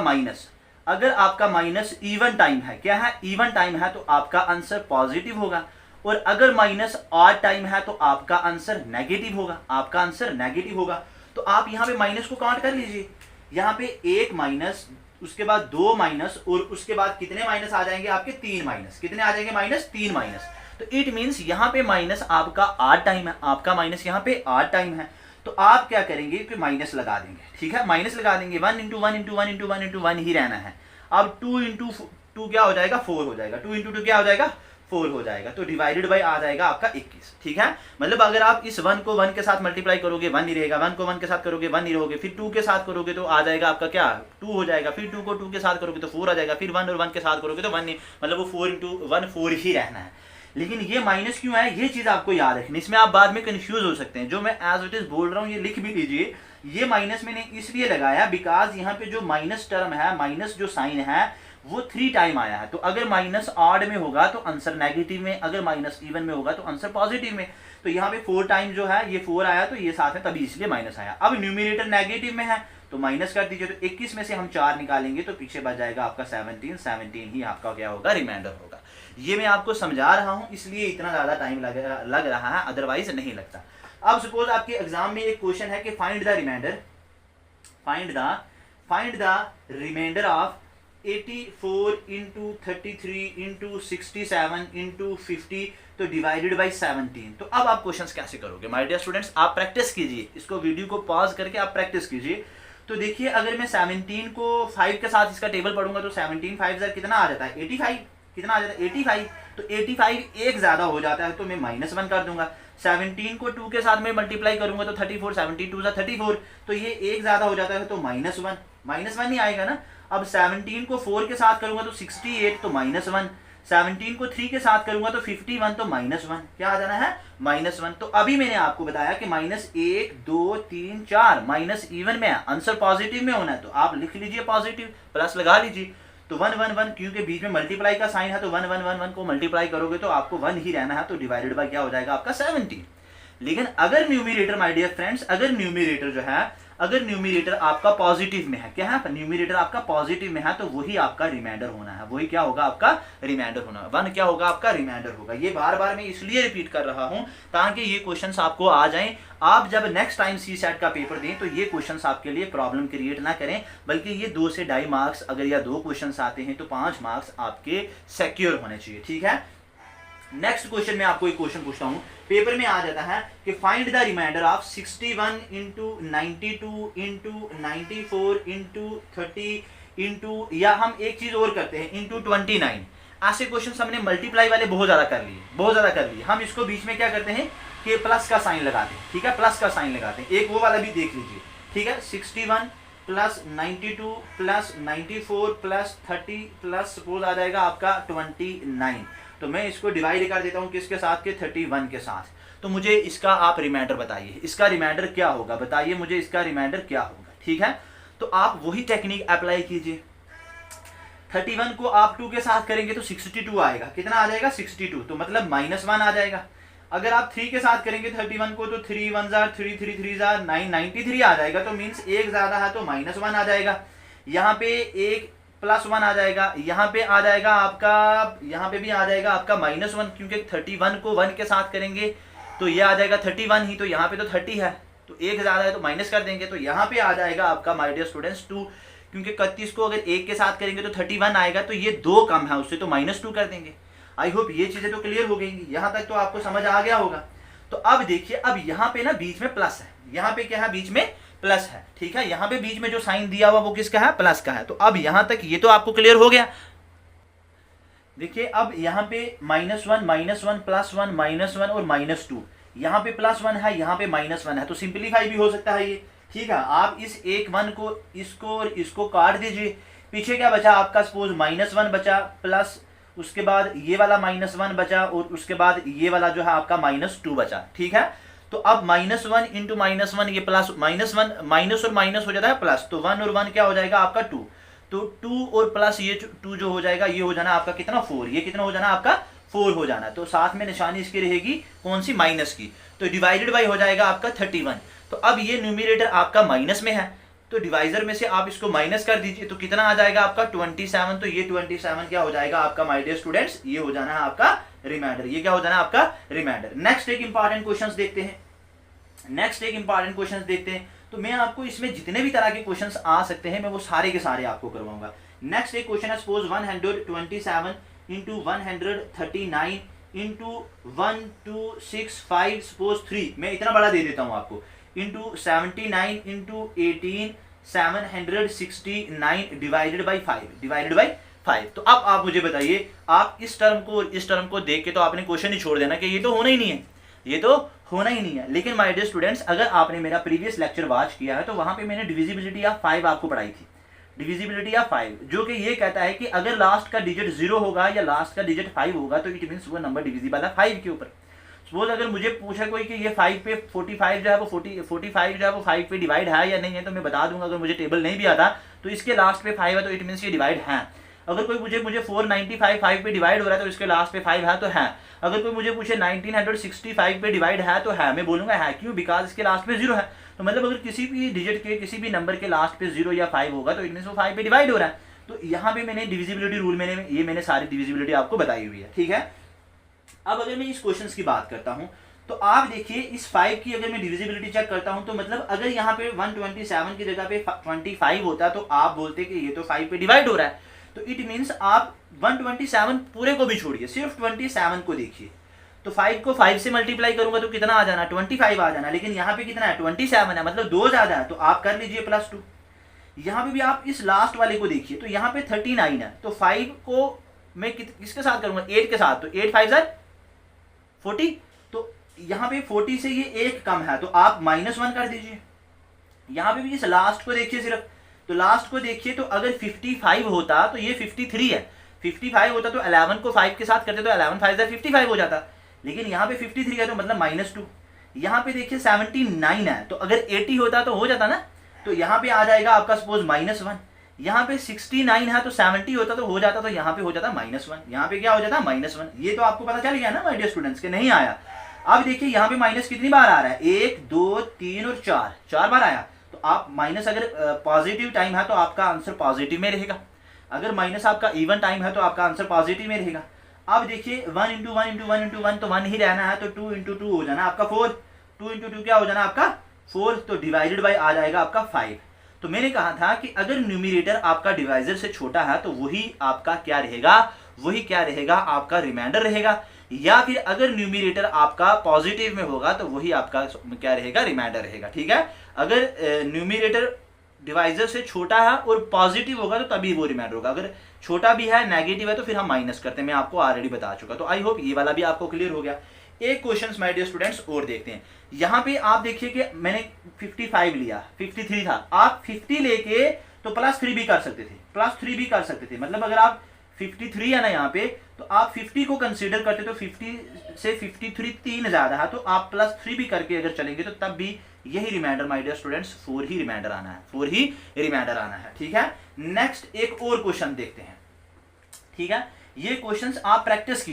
माइनस इवन टाइम है, क्या है, इवन टाइम है तो आपका आंसर पॉजिटिव होगा, और अगर माइनस ऑड टाइम है तो आपका आंसर नेगेटिव होगा, आपका आंसर नेगेटिव होगा। तो आप यहाँ पे माइनस को काउंट कर लीजिए, यहाँ पे 1 माइनस, उसके बाद 2 माइनस, और उसके बाद कितने माइनस आ जाएंगे आपके, 3 माइनस, कितने आ जाएंगे, -3 माइनस। तो इट मींस यहाँ पे माइनस आपका ऑड टाइम है, आपका माइनस यहाँ पे ऑड टाइम है, तो आप क्या करेंगे कि माइनस लगा देंगे, ठीक है, माइनस लगा देंगे। 1 इंटू 1 इंटू 1 इंटू 1 इंटू 1 ही रहना है। अब 2 इंटू 2 क्या हो जाएगा, 4 हो जाएगा, 2 इंटू 2 क्या हो जाएगा, 4 हो जाएगा, तो डिवाइडेड बाय आ जाएगा आपका 21, ठीक है। मतलब अगर आप इस 1 को 1 के साथ मल्टीप्लाई करोगे 1 ही रहेगा, 1 को 1 के साथ करोगे 1 ही रहोगे, फिर 2 के साथ करोगे तो आ जाएगा आपका क्या, 2 हो जाएगा, फिर 2 को 2 के साथ करोगे तो 4 आ जाएगा, फिर 1 और 1 के साथ करोगे तो 1 ही, मतलब वो 4 इंटू 1 4 ही रहना है। लेकिन ये माइनस क्यों है, ये चीज आपको याद रखनी, इसमें आप बाद में कंफ्यूज हो सकते हैं। जो मैं एज इट इज बोल रहा हूँ ये लिख भी लीजिए, ये माइनस मैंने इसलिए लगाया बिकॉज यहाँ पे जो माइनस टर्म है, माइनस जो साइन है वो 3 टाइम आया है। तो अगर माइनस ऑड में होगा तो आंसर नेगेटिव में, अगर माइनस इवन में होगा तो आंसर पॉजिटिव में। तो यहाँ पे 4 टाइम जो है ये 4 आया तो ये साथ है, तभी इसलिए माइनस आया। अब न्यूमरेटर नेगेटिव में है तो माइनस कर दीजिए, तो 21 में से हम 4 निकालेंगे तो पीछे बच जाएगा आपका 17 ही आपका क्या होगा, रिमाइंडर होगा। ये मैं आपको समझा रहा हूं इसलिए इतना ज्यादा टाइम लग रहा है, अदरवाइज नहीं लगता। अब सपोज आपके एग्जाम में एक क्वेश्चन है कि find the reminder of 84 into 33 into 67 into 50 तो डिवाइडेड बाई 17। तो अब आप क्वेश्चंस कैसे करोगे माय डियर स्टूडेंट्स, आप प्रैक्टिस कीजिए, इसको वीडियो को पॉज करके आप प्रैक्टिस कीजिए। तो देखिए अगर मैं 17 को 5 के साथ इसका टेबल पढ़ूंगा तो 17 5 कितना आ जाता है, 85, कितना आ जाता है 85। तो 85 एक ज्यादा हो जाता है तो मैं -1 कर दूंगा। 17 को 2 के साथ में मल्टीप्लाई करूंगा तो 34, 72 34, तो ये एक ज्यादा हो जाता है तो -1 ही आएगा ना। अब 17 को 4 के साथ करूंगा तो 68 तो -1, 17 को 3 के साथ करूंगा तो 51 तो -1, क्या आ जाना है, -1। तो अभी मैंने आपको बताया कि -1 2 3 4 माइनस इवन में है, आंसर पॉजिटिव में होना है, तो आप लिख लीजिए पॉजिटिव, प्लस लगा लीजिए। तो 1 1 1 क्योंकि बीच में मल्टीप्लाई का साइन है तो 1 1 1 1 को मल्टीप्लाई करोगे तो आपको 1 ही रहना है, तो डिवाइडेड बाय क्या हो जाएगा आपका 17। लेकिन अगर न्यूमरेटर माय डियर फ्रेंड्स, अगर न्यूमरेटर जो है, अगर न्यूमरेटर आपका पॉजिटिव में है, क्या है, न्यूमरेटर आपका पॉजिटिव में है तो वही आपका रिमाइंडर होना है, वही क्या होगा आपका रिमाइंडर होना, 1 क्या होगा आपका रिमाइंडर होगा। ये बार बार मैं इसलिए रिपीट कर रहा हूं ताकि ये क्वेश्चंस आपको आ जाएं, आप जब नेक्स्ट टाइम सीसैट का पेपर दें तो ये क्वेश्चंस आपके लिए प्रॉब्लम क्रिएट ना करें, बल्कि ये 2 से 2.5 मार्क्स अगर या 2 क्वेश्चंस आते हैं तो 5 मार्क्स आपके सिक्योर होने चाहिए, ठीक है। नेक्स्ट क्वेश्चन में आपको एक क्वेश्चन पूछता हूं, पेपर में आ जाता है कि find the reminder of 61 into 92 into 94 into 30 into, या हम एक चीज और करते हैं, इंटू 29। ऐसे क्वेश्चन हमने मल्टीप्लाई वाले बहुत ज्यादा कर लिए, हम इसको बीच में क्या करते हैं कि प्लस का साइन लगाते हैं, ठीक है, प्लस का साइन लगाते हैं। एक वो वाला भी देख लीजिए, ठीक है, 61 plus 92 plus 94 plus 30 plus suppose आ जाएगा आपका 29। तो मैं इसको डिवाइड कर देता हूं किसके साथ के, 31 के साथ। तो मुझे इसका आप रिमाइंडर बताइए, इसका रिमाइंडर क्या होगा, बताइए मुझे इसका रिमाइंडर क्या होगा, ठीक है। तो आप वही टेक्निक अप्लाई कीजिए। 31 को आप 2 के साथ करेंगे तो 62 आएगा। कितना आ जाएगा? 62। तो मतलब -1 आ जाएगा। अगर आप 3 के साथ करेंगे 31 को तो 3 1 जार 3 3 3 जार 9 93 आ जाएगा। तो मीन्स एक ज्यादा है तो -1 आ जाएगा। यहाँ पे एक +1 आ जाएगा। यहाँ पे आ जाएगा आपका, यहाँ पे भी आ जाएगा आपका -1, क्योंकि 31 को 1 के साथ करेंगे तो ये आ जाएगा 31 ही। तो यहाँ पे तो 30 है तो एक ज्यादा है तो माइनस कर देंगे। तो यहाँ पे आ जाएगा आपका माय डियर स्टूडेंट्स 2, क्योंकि 31 को अगर 1 के साथ करेंगे तो 31 आएगा। तो ये 2 कम है उससे, तो -2 कर देंगे। आई होप ये चीजें तो क्लियर हो गई। यहाँ तक तो आपको समझ आ गया होगा। तो अब देखिए, अब यहाँ पे ना बीच में प्लस है, यहाँ पे क्या है? बीच में प्लस है। ठीक है, यहाँ पे बीच में जो साइन दिया हुआ वो किसका है? प्लस का है। तो अब यहाँ तक ये तो आपको क्लियर हो गया। देखिए अब यहाँ पे -1 -1 +1 -1 और -2, यहाँ पे +1 है, यहाँ पे -1 है। तो सिंपलीफाई भी हो सकता है ये। ठीक है, आप इस एक 1 को, इसको और इसको काट दीजिए। पीछे क्या बचा आपका? सपोज -1 बचा, प्लस उसके बाद ये वाला -1 बचा, और उसके बाद ये वाला जो है आपका -2 बचा। ठीक है, तो अब -1 इंटू -1, ये प्लस -1 माइनस और माइनस हो जाता है प्लस, तो 1 और 1 क्या हो जाएगा आपका? 2। तो 2 और प्लस ये 2 जो हो जाएगा, ये हो जाना आपका कितना? 4। ये कितना हो जाना आपका? 4 हो जाना। तो साथ में निशानी इसकी रहेगी कौन सी? माइनस की। तो डिवाइडेड बाई हो जाएगा आपका 31। तो अब ये न्यूमिनेटर आपका माइनस में है, तो डिवाइजर में से आप इसको माइनस कर दीजिए। तो कितना आ जाएगा आपका? 27। तो ये 27 क्या हो जाएगा आपका माय डियर स्टूडेंट्स? ये हो जाना है आपका रिमाइंडर। ये क्या हो जाना है आपका? रिमाइंडर। नेक्स्ट एक इंपॉर्टेंट क्वेश्चन देखते हैं। तो मैं आपको इसमें जितने भी तरह के क्वेश्चंस आ सकते हैं मैं वो सारे के सारे आपको करवाऊंगा। नेक्स्ट एक क्वेश्चन है, सपोज 127 इंटू 139 इंटू 1265 सपोज 3, मैं इतना बड़ा दे देता हूं आपको, इंटू 79 इंटू 18 769 डिवाइडेड बाई 5। तो अब आप मुझे बताइए, आप इस टर्म को और इस टर्म को देख के तो आपने क्वेश्चन ही छोड़ देना कि ये तो होना ही नहीं है, ये तो होना ही नहीं है। लेकिन माय डियर स्टूडेंट्स, अगर आपने मेरा प्रीवियस लेक्चर वॉच किया है तो वहां पे मैंने डिविजिबिलिटी ऑफ 5 आपको पढ़ाई थी। डिविजिबिलिटी ऑफ 5 जो कि ये कहता है कि अगर लास्ट का डिजिट 0 होगा या लास्ट का डिजिट 5 होगा तो इट मीन्स वो नंबर डिविजिबल है 5 के ऊपर। सपोज अगर मुझे पूछा कोई कि ये 5 पे 45 जो है वो 45 जो है वो 5 पे डिवाइड है या नहीं है, तो मैं बता दूंगा। अगर मुझे टेबल नहीं भी आता तो इसके लास्ट पे 5 है तो इट मीन्स ये डिवाइड है। अगर कोई मुझे 495 5 पे डिवाइड हो रहा है तो इसके लास्ट पे 5 है तो है। अगर कोई मुझे पूछे 1965 पे डिवाइड है तो है, मैं बोलूंगा है। क्यों? बिकॉज इसके लास्ट पे 0 है। तो मतलब अगर किसी भी डिजिट के किसी भी नंबर के लास्ट पे 0 या 5 होगा तो इट मीन्स वो 5 पे डिवाइड हो रहा है। तो यहाँ पे मैंने डिविजिबिलिटी रूल मैंने सारी डिविजिबिलिटी आपको बताई हुई है। ठीक है, अब अगर मैं इस क्वेश्चन की बात करता हूँ तो आप देखिए इस 5 की अगर मैं डिविजिबिलिटी चेक करता हूं तो मतलब अगर यहाँ पे 127 की जगह पे 25 होता तो आप बोलते कि ये तो 5 पे डिवाइड हो रहा है। तो इट मीन्स आप 127 पूरे को भी छोड़िए, सिर्फ 27 को देखिए। तो 5 को 5 से मल्टीप्लाई करूंगा तो कितना आ जाना? 25 आ जाना। लेकिन यहाँ पे कितना है? 27 है, मतलब 2 ज्यादा है। तो आप कर लीजिए +2। यहाँ पे भी आप इस लास्ट वाले को देखिए तो यहाँ पे 39 है। तो 5 को मैं किसके साथ करूंगा? 8 के साथ। तो 8 5 40। तो यहाँ पे 40 से ये 1 कम है तो आप -1 कर दीजिए। यहाँ पे भी इस लास्ट को देखिए सिर्फ, तो लास्ट को देखिए तो अगर 55 होता तो ये 53 है। 55 होता तो 11 को 5 के साथ करते तो 11 5 55 हो जाता। लेकिन यहाँ पे 53 है तो मतलब -2। यहाँ पे देखिए 79 है तो अगर 80 होता तो हो जाता ना। तो यहाँ पे आ जाएगा आपका सपोज -1। यहाँ पे 69 है तो 70 होता तो हो जाता, तो यहाँ पे हो जाता -1। यहाँ पे क्या हो जाता? -1। ये तो आपको पता चल गया ना माय डियर स्टूडेंट्स के नहीं आया। अब देखिए यहाँ पे माइनस कितनी बार आ रहा है? 1 2 3 और 4 बार आया। तो आप माइनस अगर पॉजिटिव टाइम है तो आपका आंसर पॉजिटिव में रहेगा। अगर माइनस आपका इवन टाइम है तो आपका आंसर पॉजिटिव में रहेगा। अब देखिए 1 इंटू 1 इंटू 1 इंटू 1 तो 1 ही रहना है, तो 2 इंटू 2 हो जाना आपका 4। 2 इंटू 2 क्या हो जाना आपका? 4। तो डिवाइडेड बाई आ जाएगा आपका 5। तो मैंने कहा था कि अगर न्यूमिनेटर आपका डिवाइजर से छोटा है तो वही आपका क्या रहेगा? वही क्या रहेगा? आपका रिमाइंडर रहेगा। या फिर अगर न्यूमिनेटर आपका पॉजिटिव में होगा तो वही आपका क्या रहेगा? रिमाइंडर रहेगा। ठीक है, अगर न्यूमिनेटर डिवाइजर से छोटा है और पॉजिटिव होगा तो तभी वो रिमाइंडर होगा। अगर छोटा भी है नेगेटिव है तो फिर हम माइनस करते हैं, मैं आपको ऑलरेडी बता चुका। तो आई होप ये वाला भी आपको क्लियर हो गया। एक क्वेश्चन माय डियर स्टूडेंट्स और देखते हैं। यहाँ पे आप देखिए कि मैंने 55 लिया, 53 था। आप 50 लेके तो +3 भी कर सकते थे, +3 भी कर सकते थे। मतलब अगर आप 53 है ना यहाँ पे, तो आप 50 को कंसीडर करते तो 50 से 53 3 ज्यादा है, तो आप +3 भी करके अगर चलेंगे तो तब भी यही रिमाइंडर माय डियर स्टूडेंट्स 4 ही रिमाइंडर आना है, 4 ही रिमाइंडर आना है। ठीक है, नेक्स्ट एक और क्वेश्चन देखते हैं। ठीक है, ये क्वेश्चंस आप प्रैक्टिस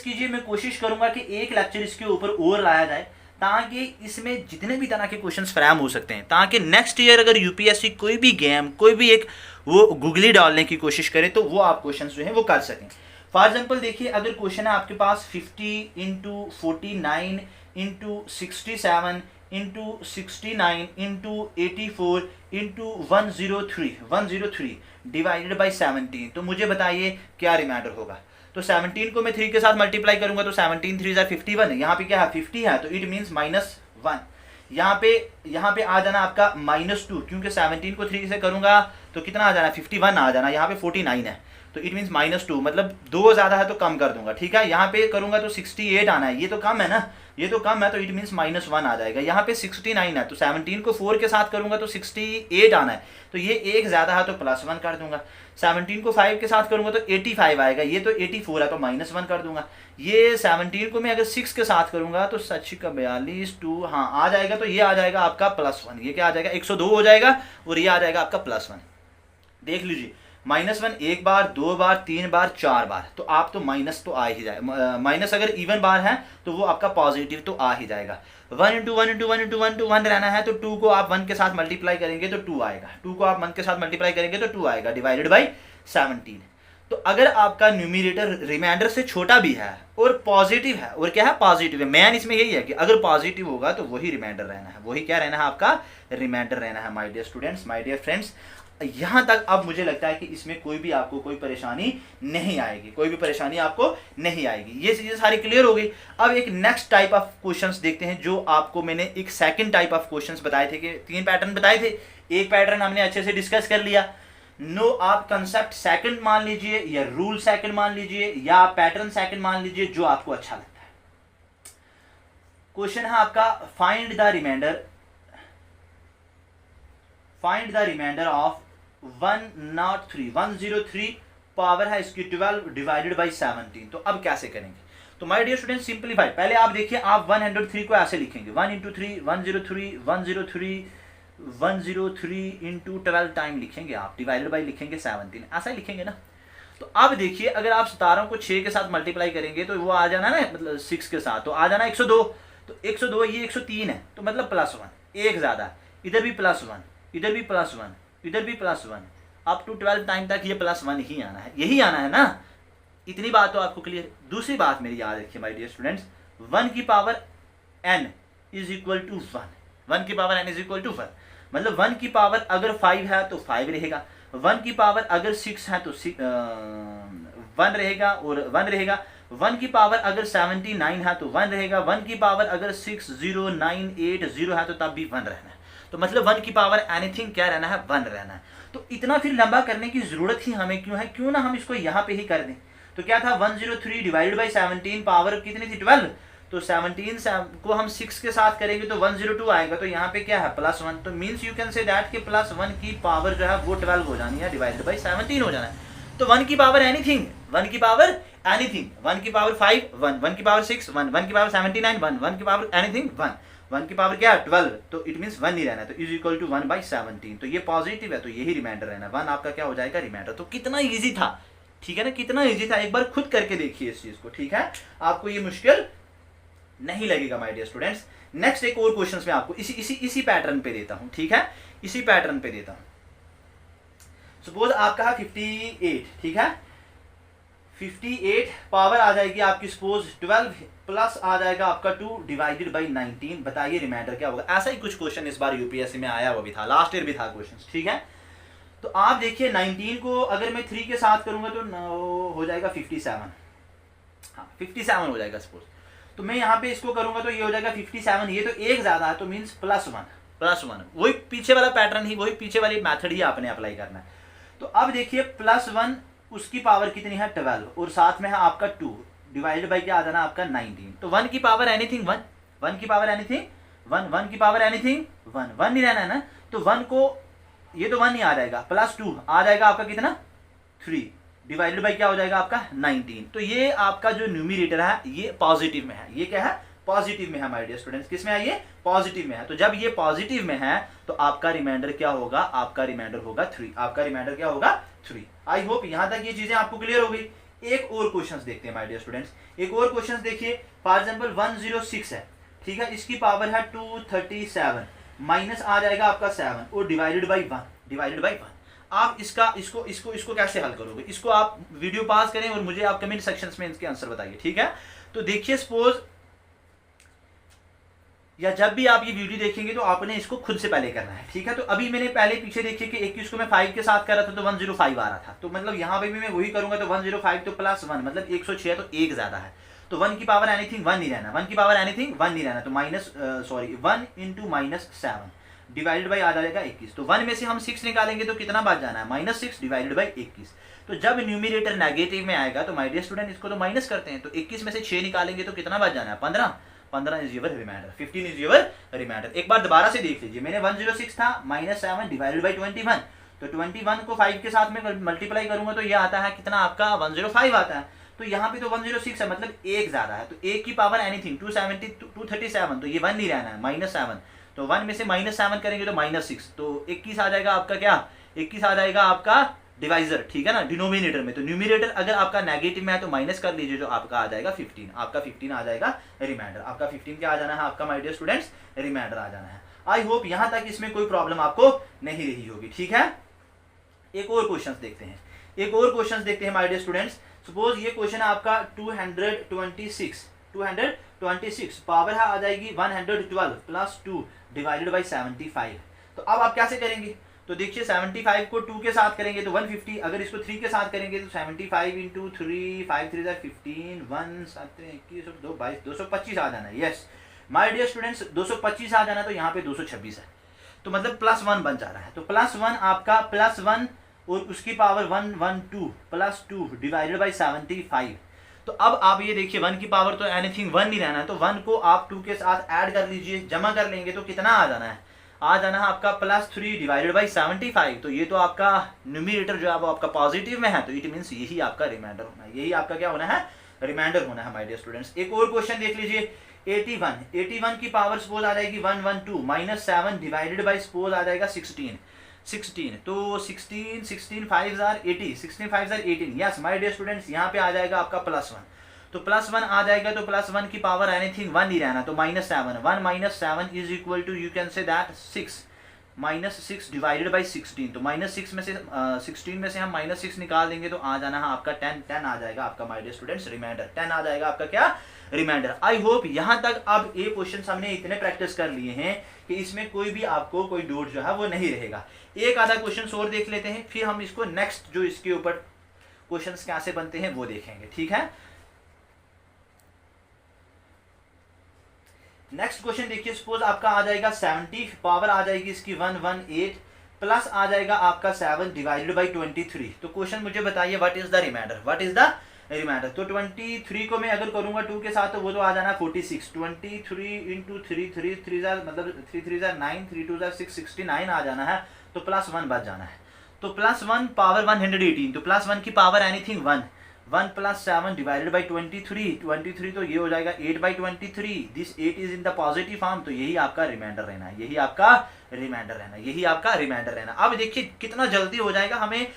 कीजिए, मैं कोशिश करूंगा कि एक लेक्चर इसके ऊपर और लाया जाए ताकि इसमें जितने भी तरह के क्वेश्चंस फ्रेम हो सकते हैं, ताकि नेक्स्ट ईयर अगर यूपीएससी कोई भी गेम, कोई भी एक वो गूगली डालने की कोशिश करे तो वो आप क्वेश्चंस जो है वो कर सकें। फॉर एग्जांपल देखिए, अगर क्वेश्चन है आपके पास 50 × 49 × 67 × 69 × 84 × 103 डिवाइडेड बाई 17, तो मुझे बताइए क्या रिमाइंडर होगा। तो 17 को मैं 3 के साथ मल्टीप्लाई करूंगा तो 17 3 = 51, यहाँ पे क्या है 50 है, तो इट मीन्स -1। यहाँ पे आ जाना आपका -2, क्योंकि 17 को 3 से करूंगा तो कितना आ जाना 51 आ जाना, यहाँ पे 49 है तो इट मीन्स -2, मतलब 2 ज्यादा है तो कम कर दूंगा। ठीक है, यहाँ पे करूंगा तो 68 आना है, ये तो कम है ना, ये तो कम है, तो इट मीन्स -1 आ जाएगा। यहाँ पे 69 है तो 17 को 4 के साथ करूंगा तो 68 आना है, तो ये एक ज्यादा है तो +1 कर दूंगा। 17 को 5 के साथ करूंगा तो 85 आएगा, ये तो 84 है तो -1 कर दूंगा। ये 17 को मैं अगर 6 के साथ करूंगा तो 7 का 42 2 हाँ आ जाएगा, तो ये आ जाएगा आपका +1, ये क्या आ जाएगा 102 हो जाएगा, और ये आ जाएगा आपका +1। देख लीजिए, -1 एक बार, 2 बार, 3 बार, 4 बार, तो आप तो माइनस तो आ ही जाएगा। माइनस अगर इवन बार है तो वो आपका पॉजिटिव तो आ ही जाएगा। 1 × 1 × 1 × 1 × 1 रहना है, तो 2 को आप 1 के साथ मल्टीप्लाई करेंगे तो 2 आएगा, 2 को आप 1 के साथ मल्टीप्लाई करेंगे तो 2 आएगा, डिवाइडेड बाई 17। तो अगर आपका न्यूमिनेटर रिमाइंडर से छोटा भी है और पॉजिटिव है, और क्या है पॉजिटिव है, मेन इसमें यही है कि अगर पॉजिटिव होगा तो वही रिमाइंडर रहना है, वही क्या रहना है आपका रिमाइंडर रहना है। My dear students, my dear friends, यहां तक अब मुझे लगता है कि इसमें कोई भी आपको कोई परेशानी नहीं आएगी, कोई भी परेशानी आपको नहीं आएगी। ये चीजें सारी क्लियर हो गई। अब एक नेक्स्ट टाइप ऑफ क्वेश्चंस देखते हैं, जो आपको मैंने एक सेकंड टाइप ऑफ क्वेश्चंस बताए थे कि 3 पैटर्न बताए थे, एक पैटर्न हमने अच्छे से डिस्कस कर लिया। नो, आप कंसेप्ट सेकंड मान लीजिए या रूल सेकंड मान लीजिए या पैटर्न सेकंड मान लीजिए, जो आपको अच्छा लगता है। क्वेश्चन है आपका find the reminder of 103 power है इसकी 12 डिवाइडेड बाई 17। तो अब कैसे करेंगे? तो माय डियर स्टूडेंट सिंपलीफाई, पहले आप देखिए, आप 103 को ऐसे लिखेंगे 1 × 3 103 × 12 टाइम लिखेंगे आप, डिवाइडेड बाई लिखेंगे 17, ऐसा ही लिखेंगे ना। तो अब देखिए, अगर आप 17 को 6 के साथ मल्टीप्लाई करेंगे तो वो आ जाना ना, मतलब 6 के साथ तो आ जाना 102, तो 102 ये 103 है, तो मतलब +1, एक ज्यादा, इधर भी +1, इधर भी +1, इधर भी +1, अप टू 12 टाइम तक ये +1 ही आना है, यही आना है ना। इतनी बात तो आपको क्लियर। दूसरी बात मेरी याद रखिए माय डियर स्टूडेंट्स, 1 की power n is equal to 1, 1 की power n is equal to 1, मतलब 1 की पावर अगर 5 है तो 5 रहेगा, 1 की पावर अगर 6 है तो 1 रहेगा और 1 रहेगा, 1 की पावर अगर 79 है तो 1 रहेगा, 1 की पावर अगर 60980 है तो तब भी 1 रहना है। तो मतलब 1 की पावर एनीथिंग क्या रहना है, 1 रहना है। तो इतना फिर लंबा करने की जरूरत ही हमें क्यों है, क्यों ना हम इसको यहाँ पे ही कर दें। तो क्या था 103 डिवाइडेड बाई 17, पावर कितनी थी 12, तो 17 को हम 6 के साथ करेंगे तो 102 आएगा, तो यहाँ पे क्या है +1, तो means you can say that कि +1 की पावर जो है वो 12 हो जानी है, डिवाइडेड बाई 17 हो जाना है। तो 1 की पावर एनीथिंग, 1 की पावर एनीथिंग, 1 की पावर 5 1, 1 की पावर 6 1, 1 की पावर 79 1, 1 की पावर एनीथिंग 1, 1 की पावर क्या है 12, तो इट मीन्स 1 ही रहना है, तो इज इक्वल टू 1/17। तो ये पॉजिटिव है तो यही रिमाइंडर रहना, 1 आपका क्या हो जाएगा रिमाइंडर। तो कितना ईजी था, ठीक है ना, कितना ईजी था, एक बार खुद करके देखिए इस चीज को, ठीक है, आपको ये मुश्किल नहीं लगेगा माय डियर स्टूडेंट्स। नेक्स्ट एक और क्वेश्चन में आपको इसी पैटर्न पे देता हूं, ठीक है, इसी पैटर्न पे देता हूं। सपोज आपका है 58, ठीक है, 58 पावर आ जाएगी आपकी सपोज 12 प्लस आ जाएगा आपका 2 डिवाइडेड बाई 19, बताइए रिमाइंडर क्या होगा। ऐसा ही कुछ क्वेश्चन इस बार यूपीएससी में आया हुआ भी था, लास्ट ईयर भी था क्वेश्चन, ठीक है। तो आप देखिए 19 को अगर मैं 3 के साथ करूंगा तो हो जाएगा 57, हाँ 57 हो जाएगा सपोज। तो मैं यहाँ पे इसको करूंगा तो ये हो जाएगा 57, ये तो एक ज्यादा है तो मीन्स +1, वही पीछे वाला पैटर्न ही, वही पीछे वाली मेथड ही आपने अप्लाई करना है। तो अब देखिए +1 उसकी पावर कितनी है 12 और साथ में है आपका 2 डिवाइडेड बाई क्या आ जाना आपका 19, तो 1 की पावर एनीथिंग 1, 1 की पावर एनीथिंग 1, 1 की पावर एनीथिंग 1, 1 नहीं रहना है ना, तो 1 को ये तो 1 ही आ जाएगा, +2 आ जाएगा आपका कितना 3, डिवाइडेड बाई क्या हो जाएगा आपका 19। तो ये आपका जो न्यूमिरेटर है ये पॉजिटिव में है, ये क्या है पॉजिटिव में है माय डियर स्टूडेंट्स, किस में है ये पॉजिटिव में है। तो जब ये पॉजिटिव में है तो आपका रिमाइंडर क्या होगा, आपका रिमाइंडर होगा 3, आपका रिमाइंडर क्या होगा 3। आई होप यहां तक ये चीजें आपको क्लियर हो गई। एक और क्वेश्चन देखते हैं माय डियर स्टूडेंट्स, एक और क्वेश्चन देखिए। फॉर एग्जांपल 106 है, ठीक है, इसकी पावर है 237, माइनस आ जाएगा आपका 7 और डिवाइडेड बाई 1, डिवाइडेड बाई 1। आप इसको कैसे हल करोगे, इसको आप वीडियो पास करें और मुझे आप कमेंट सेक्शंस में इसके आंसर बताइए, ठीक है। तो देखिए सपोज या जब भी आप ये वीडियो देखेंगे तो आपने इसको खुद से पहले करना है, ठीक है। तो अभी मैंने पहले पीछे देखिए कि 21 को मैं 5 के साथ कर रहा था तो 105 आ रहा था, तो मतलब यहाँ पे भी मैं वही करूंगा तो 105 तो प्लस 1 मतलब 106 तो एक ज्यादा है, तो 1 की पावर एनीथिंग 1 नहीं रहना, 1 की पावर एनीथिंग 1 नहीं रहना, तो -1 इंटू -7 डिवाइडेड बाई आ जाएगा 21। तो 1 में से हम 6 निकालेंगे तो कितना बच जाना है -6 डिवाइडेड बाई 21। तो जब न्यूमिरेटर नेगेटिव में आएगा तो माय डियर स्टूडेंट इसको तो माइनस करते हैं, तो 21 में से 6 निकालेंगे तो कितना बच जाना है 15, 15 is your reminder, 15 is your reminder. एक बार दोबारा से देख लीजिए, मैंने 106 था -7 डिवाइडेड बाई 21, तो 21 को 5 के साथ में मल्टीप्लाई करूंगा तो ये आता है कितना आपका 105 आता है। तो यहाँ पे तो 106 है मतलब एक ज्यादा है, तो एक की पावर एनीथिंग 237, तो ये 1 नहीं रहना है -7, तो 1 में से -7 करेंगे तो -6, तो 21 आ जाएगा आपका क्या 21 आ जाएगा आपका डिवाइजर, ठीक है ना, डिनोमिनेटर में। तो न्यूमिनेटर अगर आपका नेगेटिव में है तो माइनस कर लीजिए, जो आपका आ जाएगा 15, आपका 15 आ जाएगा रिमाइंडर, आपका 15 क्या आ जाना है आपका माय डियर स्टूडेंट्स रिमाइंडर आ जाना है। आई होप यहां तक इसमें कोई प्रॉब्लम आपको नहीं रही होगी, ठीक है। एक और क्वेश्चन देखते हैं, एक और क्वेश्चन देखते हैं माय डियर स्टूडेंट्स। सपोज ये क्वेश्चन है आपका 226 पावर है आ जाएगी 112 प्लस 2 डिवाइडेड बाई 75। तो अब आप कैसे करेंगे, तो देखिए 75 को 2 के साथ करेंगे तो 150, अगर इसको 3 के साथ करेंगे तो 75 इंटू 3 5 3 15 1 7 21 और 2 22 225 आ जाना है। यस माय डियर स्टूडेंट्स 225 आ जाना, तो यहाँ पे 226 है, तो मतलब +1 बन जा रहा है। तो +1 आपका +1 और उसकी पावर 112 प्लस 2 डिवाइडेड बाई 75। तो अब आप ये देखिए 1 की पावर तो एनीथिंग 1 नहीं रहना है, तो 1 को आप 2 के साथ ऐड कर लीजिए, जमा कर लेंगे तो कितना आ जाना है, आ जाना है आपका +3 डिवाइडेड बाई 75। तो ये तो आपका न्यूमिरेटर जो है वो आपका पॉजिटिव में है, तो इट मीन्स यही आपका रिमाइंडर होना है, यही आपका क्या होना है रिमाइंडर होना है माय डियर स्टूडेंट्स। एक और क्वेश्चन देख लीजिए 81 की पावर सपोज आ जाएगी 112 -7 डिवाइडेड बाई सपोज आ जाएगा 16, तो 16 5 are 80, 16 5 are 18। Yes my dear students यहाँ पे आ जाएगा आपका +1, तो +1 आ जाएगा, तो +1 की पावर एनीथिंग 1 नहीं रहना, तो -7 1 - 7 is equal to you can say that 6 -6 divided by 16। तो -6 में से 16 में से हम -6 निकाल देंगे तो आ जाना है आपका 10 आ जाएगा आपका माय डियर स्टूडेंट्स रिमाइंडर, 10 आ जाएगा आपका क्या रिमाइंडर। आई होप यहाँ तक अब ये क्वेश्चन हमने इतने प्रैक्टिस कर लिए हैं कि इसमें कोई भी आपको कोई डाउट जो है वो नहीं रहेगा। एक आधा क्वेश्चन और देख लेते हैं, फिर हम इसको नेक्स्ट जो इसके ऊपर क्वेश्चंस कैसे बनते हैं वो देखेंगे, ठीक है। नेक्स्ट क्वेश्चन देखिए, सपोज आपका आ जाएगा 70 पावर आ जाएगी इसकी 118 प्लस आ जाएगा आपका 7 डिवाइडेड बाई 23। तो क्वेश्चन मुझे बताइए what is the reminder, what is the reminder. तो 23 को मैं अगर करूंगा 2 के साथ तो वो तो आ जाना 46, 23 इंटू 3 3 मतलब 3 3 9 3 2 6 69 आ जाना है, तो +1 बच जाना है। तो +1 पावर 118, तो +1 की power anything 1 plus 7 divided by 23 तो ये हो जाएगा 8 by 23, this 8 is in the positive form, तो यही आपका रिमाइंडर रहना है, यही आपका रिमाइंडर रहना, यही आपका रिमाइंडर रहना। अब देखिए कितना जल्दी हो जाएगा, हमें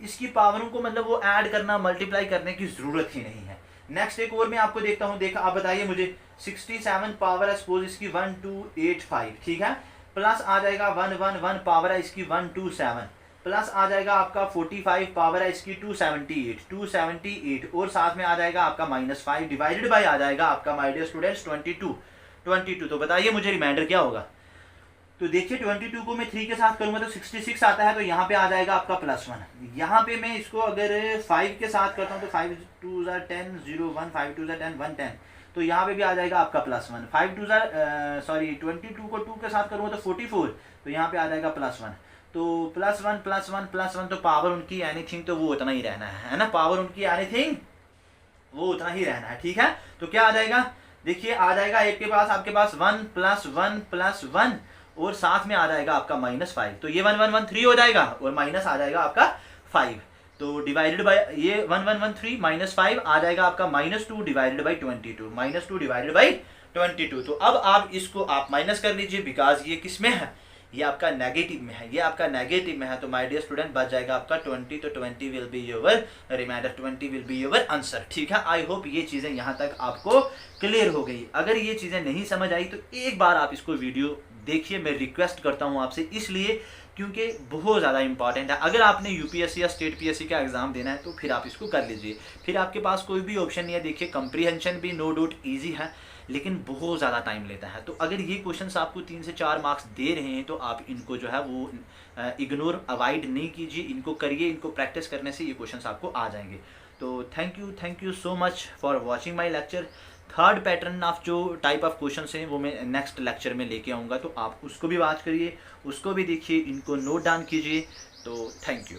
इसकी पावरों को मतलब वो ऐड करना मल्टीप्लाई करने की जरूरत ही नहीं है। नेक्स्ट एक और मैं आपको देखता हूँ, देखा आप बताइए मुझे 67 पावर है सपोज इसकी 1285, ठीक है, प्लस आ जाएगा 111 पावर है इसकी 127 प्लस आ जाएगा आपका 45 पावर है इसकी 278 और साथ में आ जाएगा आपका -5 डिवाइडेड बाय आ जाएगा आपका माय डियर स्टूडेंट्स 22। तो बताइए मुझे रिमाइंडर क्या होगा। तो देखिए 22 को मैं 3 के साथ करूंगा तो 66 आता है, तो यहाँ पे आ जाएगा आपका +1। यहाँ पे मैं इसको अगर 5 के साथ करता हूँ तो 5 2 10 0 1 5 2 10 1 10, तो यहाँ पे भी आ जाएगा आपका +1। 22 को 2 के साथ करूंगा तो 44, तो यहाँ पे आ जाएगा +1। तो +1 तो पावर उनकी एनीथिंग तो वो उतना ही रहना है ना, पावर उनकी एनीथिंग वो उतना ही रहना है, ठीक है। तो क्या आ जाएगा, देखिए आ जाएगा एक के पास आपके पास 1 + 1 और साथ में आ जाएगा आपका -5, तो ये 1 1 1 3 हो जाएगा और माइनस आ जाएगा आपका 5। तो डिवाइडेड बाय ये 1113 माइनस 5 आ जाएगा आपका -2 डिवाइडेड बाई 22, -2 डिवाइडेड बाई 22। तो अब आप इसको आप माइनस कर लीजिए, बिकॉज ये किस में है, ये आपका नेगेटिव में है, ये आपका नेगेटिव में है। तो माय डियर स्टूडेंट बच जाएगा आपका 20, तो 20 will be your reminder, 20 will be your answer. ठीक है, आई होप ये चीज़ें यहाँ तक आपको क्लियर हो गई। अगर ये चीज़ें नहीं समझ आई तो एक बार आप इसको वीडियो देखिए, मैं रिक्वेस्ट करता हूँ आपसे, इसलिए क्योंकि बहुत ज़्यादा इंपॉर्टेंट है। अगर आपने यूपीएससी या स्टेट पीएससी का एग्जाम देना है तो फिर आप इसको कर लीजिए, फिर आपके पास कोई भी ऑप्शन नहीं है। देखिए कंप्रीहेंशन भी नो डाउट ईजी है, लेकिन बहुत ज़्यादा टाइम लेता है। तो अगर ये क्वेश्चंस आपको 3 से 4 मार्क्स दे रहे हैं तो आप इनको जो है वो इग्नोर अवॉइड नहीं कीजिए, इनको करिए, इनको प्रैक्टिस करने से ये क्वेश्चंस आपको आ जाएंगे। तो thank you so much for watching my lecture. Third pattern of जो टाइप ऑफ क्वेश्चन हैं वो मैं नेक्स्ट लेक्चर में लेके आऊँगा, तो आप उसको भी वॉच करिए, उसको भी देखिए, इनको नोट डाउन कीजिए। तो थैंक यू।